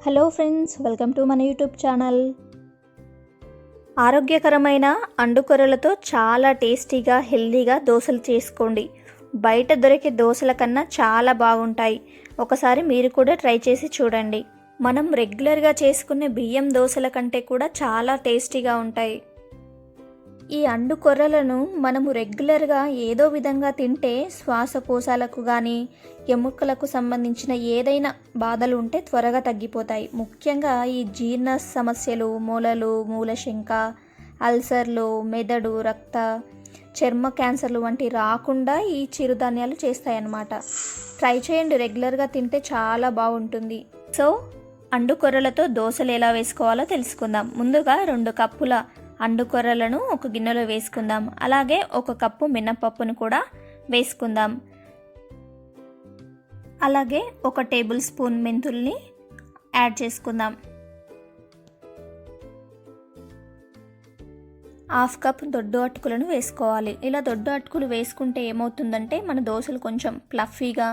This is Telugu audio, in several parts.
హలో ఫ్రెండ్స్, వెల్కమ్ టు మన యూట్యూబ్ ఛానల్. ఆరోగ్యకరమైన అండుకొరలతో చాలా టేస్టీగా హెల్దీగా దోశలు చేసుకోండి. బయట దొరికే దోశల కన్నా చాలా బాగుంటాయి. ఒకసారి మీరు కూడా ట్రై చేసి చూడండి. మనం రెగ్యులర్గా చేసుకునే బియ్యం దోశల కంటే కూడా చాలా టేస్టీగా ఉంటాయి. ఈ అండుకొర్రలను మనము రెగ్యులర్గా ఏదో విధంగా తింటే శ్వాసకోశాలకు కానీ ఎముకలకు సంబంధించిన ఏదైనా బాధలు ఉంటే త్వరగా తగ్గిపోతాయి. ముఖ్యంగా ఈ జీర్ణ సమస్యలు, మూలలు, మూలశంక, అల్సర్లు, మెదడు, రక్త, చర్మ క్యాన్సర్లు వంటి రాకుండా ఈ చిరుధాన్యాలు చేస్తాయన్నమాట. ట్రై చేయండి, రెగ్యులర్గా తింటే చాలా బాగుంటుంది. సో అండుకొర్రలతో దోశలు ఎలా వేసుకోవాలో తెలుసుకుందాం. ముందుగా 2 కప్పుల అండుకొర్రలను ఒక గిన్నెలో వేసుకుందాం. అలాగే 1 కప్పు మినపప్పును కూడా వేసుకుందాం. అలాగే 1 టేబుల్ స్పూన్ మెంతుల్ని యాడ్ చేసుకుందాం. 1/2 కప్ దొడ్డు అటుకులను వేసుకోవాలి. ఇలా దొడ్డు అటుకులు వేసుకుంటే ఏమవుతుందంటే మన దోశలు కొంచెం ఫ్లఫీగా,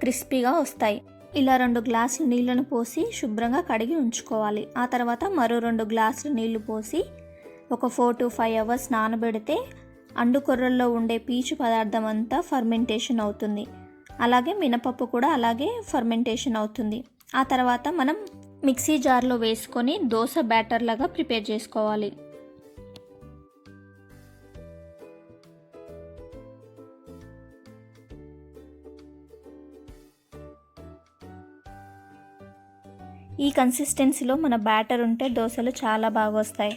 క్రిస్పీగా వస్తాయి. ఇలా 2 గ్లాసులు నీళ్ళను పోసి శుభ్రంగా కడిగి ఉంచుకోవాలి. ఆ తర్వాత మరో 2 గ్లాసులు నీళ్లు పోసి ఒక 4 to 5 అవర్స్ నానబెడితే అండుకొర్రల్లో ఉండే పీచు పదార్థం అంతా ఫర్మెంటేషన్ అవుతుంది. అలాగే మినపప్పు కూడా అలాగే ఫర్మెంటేషన్ అవుతుంది. ఆ తర్వాత మనం మిక్సీ జార్లో వేసుకొని దోశ బ్యాటర్ లాగా ప్రిపేర్ చేసుకోవాలి. ఈ కన్సిస్టెన్సీలో మన బ్యాటర్ ఉంటే దోశలు చాలా బాగా వస్తాయి.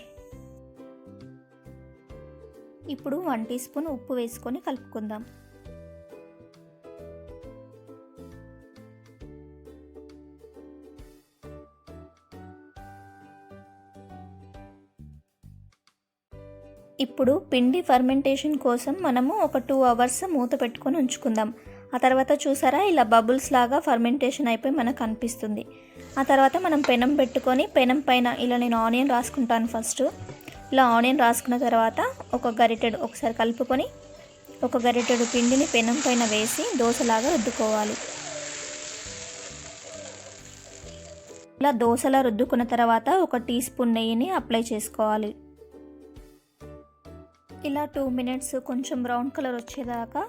ఇప్పుడు 1 టీ స్పూన్ ఉప్పు వేసుకొని కలుపుకుందాం. ఇప్పుడు పిండి ఫర్మెంటేషన్ కోసం మనము ఒక 2 అవర్స్ మూత పెట్టుకొని ఉంచుకుందాం. ఆ తర్వాత చూసారా, ఇలా బబుల్స్ లాగా ఫర్మెంటేషన్ అయిపోయి మనకు అనిపిస్తుంది. ఆ తర్వాత మనం పెనం పెట్టుకొని పెనం పైన ఇలా నేను ఆనియన్ రాసుకుంటాను. ఫస్ట్ ఇలా ఆనియన్ రాసుకున్న తర్వాత ఒక గరిటెడు ఒకసారి కలుపుకొని ఒక గరిటెడు పిండిని పెనం పైన వేసి దోశలాగా రుద్దుకోవాలి. ఇలా దోశలా రుద్దుకున్న తర్వాత 1 టీ స్పూన్ నెయ్యిని అప్లై చేసుకోవాలి. ఇలా 2 మినిట్స్ కొంచెం బ్రౌన్ కలర్ వచ్చేదాకా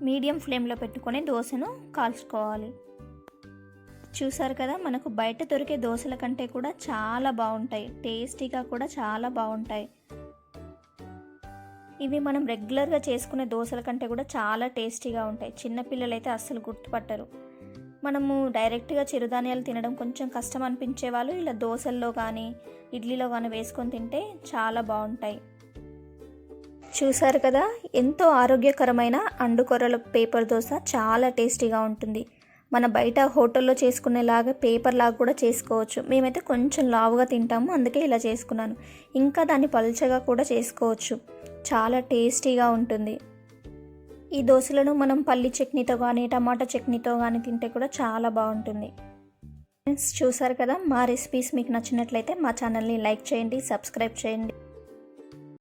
మీడియం ఫ్లేమ్లో పెట్టుకొని దోశను కాల్చుకోవాలి. చూసారు కదా, మనకు బయట దొరికే దోశల కంటే కూడా చాలా బాగుంటాయి. టేస్టీగా కూడా చాలా బాగుంటాయి. ఇవి మనం రెగ్యులర్గా చేసుకునే దోశల కంటే కూడా చాలా టేస్టీగా ఉంటాయి. చిన్నపిల్లలు అయితే అస్సలు గుర్తుపట్టరు. మనము డైరెక్ట్గా చిరుధాన్యాలు తినడం కొంచెం కష్టం అనిపించే వాళ్ళు ఇలా దోశల్లో కానీ ఇడ్లీలో కానీ వేసుకొని తింటే చాలా బాగుంటాయి. చూసారు కదా, ఎంతో ఆరోగ్యకరమైన అండుకొర్రల పేపర్ దోశ చాలా టేస్టీగా ఉంటుంది. మన బయట హోటల్లో చేసుకునేలాగా పేపర్ లాగా కూడా చేసుకోవచ్చు. మేమైతే కొంచెం లావుగా తింటాము, అందుకే ఇలా చేసుకున్నాను. ఇంకా దాన్ని పల్చగా కూడా చేసుకోవచ్చు. చాలా టేస్టీగా ఉంటుంది. ఈ దోశలను మనం పల్లి చట్నీతో కానీ టమాటా చట్నీతో కానీ తింటే కూడా చాలా బాగుంటుంది. ఫ్రెండ్స్, చూసారు కదా, మా రెసిపీస్ మీకు నచ్చినట్లయితే మా ఛానల్ని లైక్ చేయండి, సబ్స్క్రైబ్ చేయండి.